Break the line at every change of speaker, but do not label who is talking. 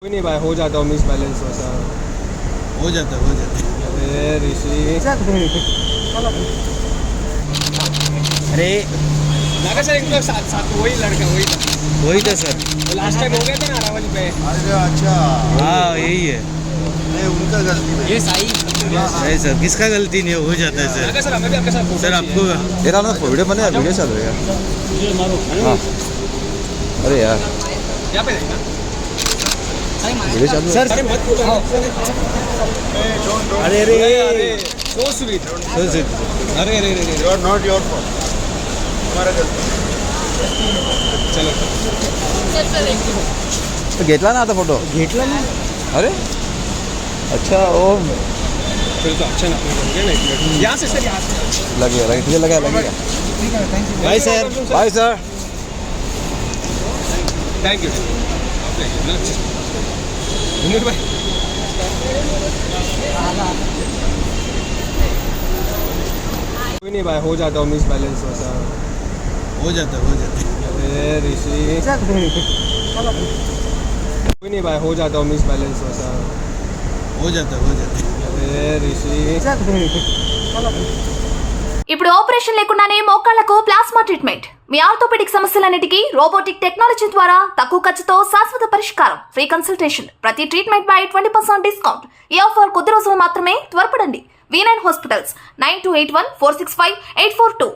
कोई नहीं भाई, हो जाता हूँ मिस बैलेंस वैसा।
हो जाता
अरे ऋषि,
अरे
लगा सर इनका साथ साथ वही लड़का वही था,
वही था सर।
लास्ट टाइम हो गया था ना अरावली पे।
अरे अच्छा,
हाँ यही है।
नहीं उनका गलती नहीं।
ये साई
नहीं सर, किसका गलती नहीं है, हो जाता है
लगा
सर।
सर, हमें भी आपके साथ
सर आपको
तेरा ना वीडियो बने, वीडियो चल रही है। हाँ अरे यार
यहाँ पे देखना।
वीडियो चालू है।
सर
अरे मत बोलो।
अरे अरे
अरे सो स्वीट।
सर
अरे अरे अरे
you are not your fault, हमारा गलती।
चलो
तो घेतला ना आता फोटो?
घेतला ना।
अरे अच्छा, ओ
फिर तो अच्छा ना हो गया ना, एक मिनट यहाँ से सर, यहाँ से
लगेगा लगेगा, तुझे लगेगा लगेगा।
Bye sir.
Bye sir.
Thank you. घूमने भाई कोई नहीं भाई, हो जाता हूँ मिस बैलेंस वैसा।
हो जाता
अरे ऋषि, कोई नहीं भाई, हो जाता हूँ मिस बैलेंस वैसा।
हो जाता
अरे ऋषि,
ఇప్పుడు ఆపరేషన్ లేకుండానే మోకాళ్లకు ప్లాస్మా ట్రీట్మెంట్. మీ ఆర్థోపెడిక్ సమస్యలన్నిటికీ రోబోటిక్ టెక్నాలజీ ద్వారా తక్కువ ఖర్చుతో శాశ్వత పరిష్కారం. Free consultation. ప్రతి ట్రీట్మెంట్ పై 20% డిస్కౌంట్. ఈ ఆఫర్ కొద్ది రోజులు మాత్రమే. త్వరపడండి. V9 hospitals 9281465842.